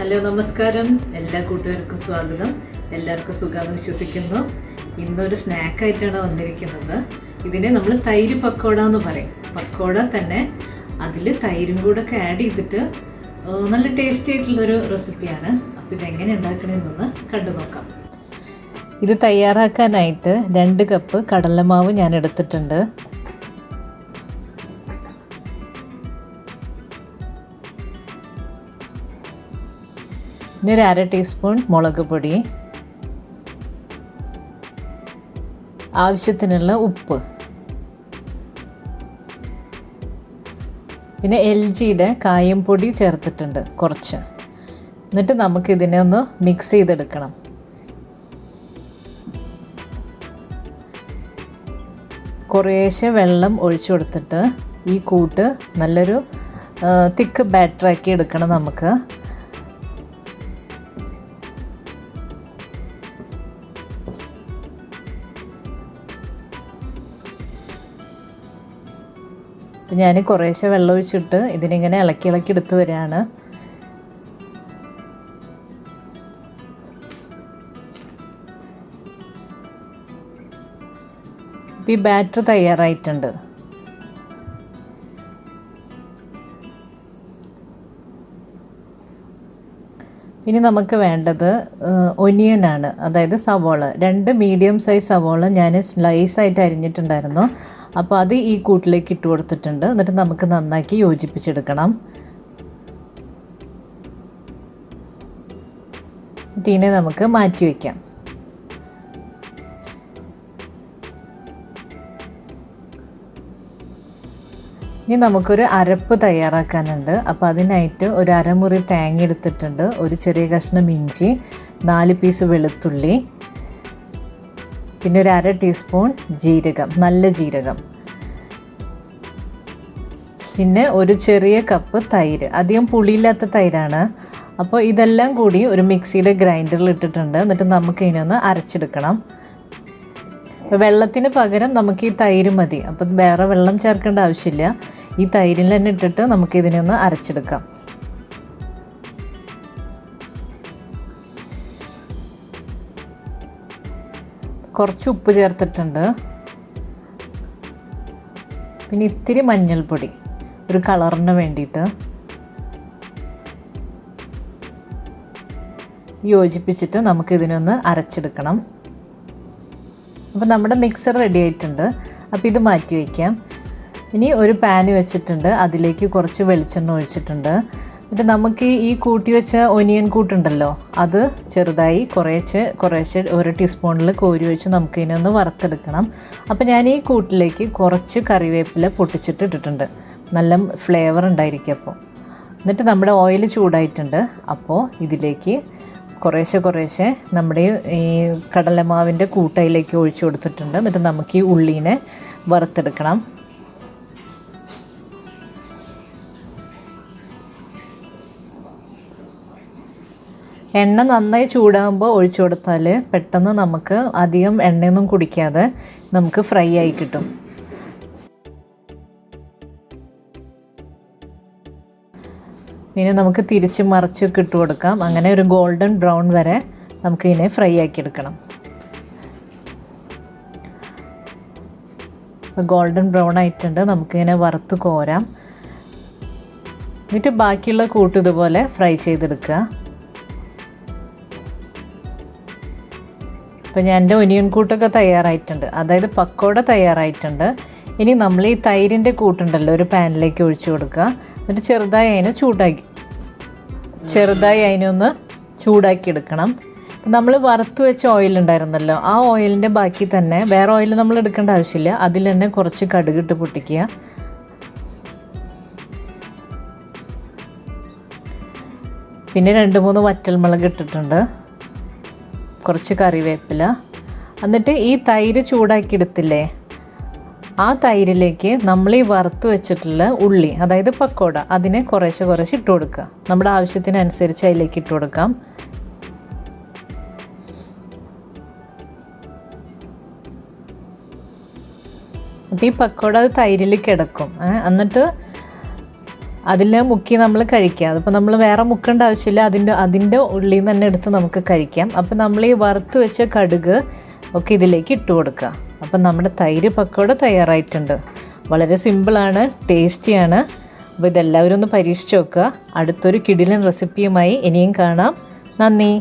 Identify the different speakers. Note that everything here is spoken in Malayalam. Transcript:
Speaker 1: ഹലോ നമസ്കാരം, എല്ലാ കൂട്ടുകാർക്കും സ്വാഗതം. എല്ലാവർക്കും സുഖമാണെന്ന് വിശ്വസിക്കുന്നു. ഇന്നൊരു സ്നാക്കായിട്ടാണ് വന്നിരിക്കുന്നത്. ഇതിനെ നമ്മൾ തൈര് പക്കോട എന്ന് പറയും. പക്കോട തന്നെ അതിൽ തൈരും കൂടെ ഒക്കെ ആഡ് ചെയ്തിട്ട് നല്ല ടേസ്റ്റി ആയിട്ടുള്ളൊരു റെസിപ്പിയാണ്. അപ്പോൾ ഇതെങ്ങനെ ഉണ്ടാക്കണമെന്നൊന്ന് കണ്ടു നോക്കാം. ഇത് തയ്യാറാക്കാനായിട്ട് 2 കപ്പ് കടലമാവ് ഞാൻ എടുത്തിട്ടുണ്ട്. പിന്നെ ഒരു 1/2 ടീസ്പൂൺ മുളക് പൊടി, ആവശ്യത്തിനുള്ള ഉപ്പ്, പിന്നെ LGയുടെ കായം പൊടി ചേർത്തിട്ടുണ്ട് കുറച്ച്. എന്നിട്ട് നമുക്കിതിനെ ഒന്ന് മിക്സ് ചെയ്തെടുക്കണം. കുറേശ്ശെ വെള്ളം ഒഴിച്ചു കൊടുത്തിട്ട് ഈ കൂട്ട് നല്ലൊരു തിക്ക് ബാറ്ററാക്കി എടുക്കണം നമുക്ക്. അപ്പം ഞാൻ കുറേശ്ശെ വെള്ളം ഒഴിച്ചിട്ട് ഇതിനിങ്ങനെ ഇളക്കി എടുത്ത് വരികയാണ്. ഈ ബാറ്റർ തയ്യാറായിട്ടുണ്ട്. ഇനി നമുക്ക് വേണ്ടത് ഒനിയനാണ്, അതായത് സവോള. 2 മീഡിയം സൈസ് സവോള ഞാൻ സ്ലൈസായിട്ട് അരിഞ്ഞിട്ടുണ്ടായിരുന്നു. അപ്പോൾ അത് ഈ കൂട്ടിലേക്ക് ഇട്ട് കൊടുത്തിട്ടുണ്ട്. എന്നിട്ട് നമുക്ക് നന്നാക്കി യോജിപ്പിച്ചെടുക്കണം. ഇതിനെ നമുക്ക് മാറ്റി വയ്ക്കാം. ഇനി നമുക്കൊരു അരപ്പ് തയ്യാറാക്കാനുണ്ട്. അപ്പോൾ അതിനായിട്ട് ഒരു അരമുറി തേങ്ങ എടുത്തിട്ടുണ്ട്, ഒരു ചെറിയ കഷ്ണം ഇഞ്ചി, 4 പീസ് വെളുത്തുള്ളി, പിന്നെ ഒരു 1/2 ടീസ്പൂൺ ജീരകം, നല്ല ജീരകം, പിന്നെ ഒരു ചെറിയ കപ്പ് തൈര്. അധികം പുളിയില്ലാത്ത തൈരാണ്. അപ്പോൾ ഇതെല്ലാം കൂടി ഒരു മിക്സിയുടെ ഗ്രൈൻഡറിൽ ഇട്ടിട്ടുണ്ട്. എന്നിട്ട് നമുക്ക് ഇതിനൊന്ന് അരച്ചെടുക്കണം. അപ്പോൾ വെള്ളത്തിന് പകരം നമുക്ക് ഈ തൈര് മതി. അപ്പം വേറെ വെള്ളം ചേർക്കേണ്ട ആവശ്യമില്ല. ഈ തൈരിൽ തന്നെ ഇട്ടിട്ട് നമുക്കിതിനെ ഒന്ന് അരച്ചെടുക്കാം. കുറച്ച് ഉപ്പ് ചേർത്തിട്ടുണ്ട്. പിന്നെ ഇത്തിരി മഞ്ഞൾപ്പൊടി ഒരു കളറിന് വേണ്ടിയിട്ട്. യോജിപ്പിച്ചിട്ട് നമുക്കിതിനൊന്ന് അരച്ചെടുക്കണം. അപ്പോൾ നമ്മുടെ മിക്സർ റെഡി ആയിട്ടുണ്ട്. അപ്പോൾ ഇത് മാറ്റി വയ്ക്കാം. ഇനി ഒരു പാൻ വെച്ചിട്ടുണ്ട്, അതിലേക്ക് കുറച്ച് വെളിച്ചെണ്ണ ഒഴിച്ചിട്ടുണ്ട്. എന്നിട്ട് നമുക്ക് ഈ കൂട്ടി വെച്ച ഒനിയൻ കൂട്ടുണ്ടല്ലോ, അത് ചെറുതായി കുറേശ്ശെ 1 ടീസ്പൂണിൽ കോരി വെച്ച് നമുക്കിതിനൊന്ന് വറുത്തെടുക്കണം. അപ്പോൾ ഞാൻ ഈ കൂട്ടിലേക്ക് കുറച്ച് കറിവേപ്പില പൊട്ടിച്ചിട്ട് ഇട്ടിട്ടുണ്ട്. നല്ല ഫ്ലേവർ ഉണ്ടായിരിക്കും അപ്പോൾ. എന്നിട്ട് നമ്മുടെ ഓയിൽ ചൂടായിട്ടുണ്ട്. അപ്പോൾ ഇതിലേക്ക് കുറേശ്ശെ നമ്മുടെ ഈ കടലമാവിൻ്റെ കൂട്ടയിലേക്ക് ഒഴിച്ചു കൊടുത്തിട്ടുണ്ട്. എന്നിട്ട് നമുക്ക് ഈ ഉള്ളീനെ വറുത്തെടുക്കണം. എണ്ണ നന്നായി ചൂടാകുമ്പോൾ ഒഴിച്ചു കൊടുത്താൽ പെട്ടെന്ന് നമുക്ക് അധികം എണ്ണയൊന്നും കുടിക്കാതെ നമുക്ക് ഫ്രൈ ആയി കിട്ടും. പിന്നെ നമുക്ക് തിരിച്ച് മറിച്ചൊക്കെ ഇട്ട് കൊടുക്കാം. അങ്ങനെ ഒരു ഗോൾഡൻ ബ്രൗൺ വരെ നമുക്കിതിനെ ഫ്രൈ ആക്കി എടുക്കണം. ഗോൾഡൻ ബ്രൗൺ ആയിട്ടുണ്ട്. നമുക്കിങ്ങനെ വറുത്ത് കോരാം. എന്നിട്ട് ബാക്കിയുള്ള കൂട്ട് ഇതുപോലെ ഫ്രൈ ചെയ്തെടുക്കുക. അപ്പോൾ ഞാൻ എൻ്റെ ഒനിയൻ കൂട്ടൊക്കെ തയ്യാറായിട്ടുണ്ട്, അതായത് പക്കോട തയ്യാറായിട്ടുണ്ട്. ഇനി നമ്മൾ ഈ തൈരിൻ്റെ കൂട്ടുണ്ടല്ലോ ഒരു പാനിലേക്ക് ഒഴിച്ചു കൊടുക്കുക. എന്നിട്ട് ചെറുതായി അതിനൊന്ന് ചൂടാക്കി എടുക്കണം. നമ്മൾ വറുത്ത് വെച്ച ഓയിൽ ഉണ്ടായിരുന്നല്ലോ, ആ ഓയിലിൻ്റെ ബാക്കി തന്നെ വേറെ ഓയിൽ നമ്മൾ എടുക്കേണ്ട ആവശ്യമില്ല. അതിൽ തന്നെ കുറച്ച് കടുകിട്ട് പൊട്ടിക്കുക. പിന്നെ 2-3 വറ്റൽമുളക് ഇട്ടിട്ടുണ്ട്, കുറച്ച് കറിവേപ്പില. എന്നിട്ട് ഈ തൈര് ചൂടാക്കി എടുത്തില്ലേ, ആ തൈരിലേക്ക് നമ്മൾ ഈ വറുത്ത് വെച്ചിട്ടുള്ള ഉള്ളി, അതായത് പക്കോട, അതിനെ കുറേശ്ശെ ഇട്ട് കൊടുക്കുക. നമ്മുടെ ആവശ്യത്തിനനുസരിച്ച് അതിലേക്ക് ഇട്ട് കൊടുക്കാം. അപ്പോൾ ഈ പക്കോട അത് തൈരിൽ കിടക്കും. എന്നിട്ട് അതിൽ മുക്കി നമ്മൾ കഴിക്കാം. അതിപ്പോൾ നമ്മൾ വേറെ മുക്കേണ്ട ആവശ്യമില്ല, അതിൻ്റെ ഉള്ളിൽ നിന്ന് തന്നെ എടുത്ത് നമുക്ക് കഴിക്കാം. അപ്പോൾ നമ്മൾ ഈ വറുത്ത് വെച്ച കടുക് ഒക്കെ ഇതിലേക്ക് ഇട്ട് കൊടുക്കുക. അപ്പം നമ്മുടെ തൈര് പക്കോട തയ്യാറായിട്ടുണ്ട്. വളരെ സിമ്പിളാണ്, ടേസ്റ്റിയാണ്. അപ്പോൾ ഇതെല്ലാവരും ഒന്ന് പരീക്ഷിച്ച് നോക്കുക. അടുത്തൊരു കിടിലൻ റെസിപ്പിയുമായി ഇനിയും കാണാം. നന്ദി.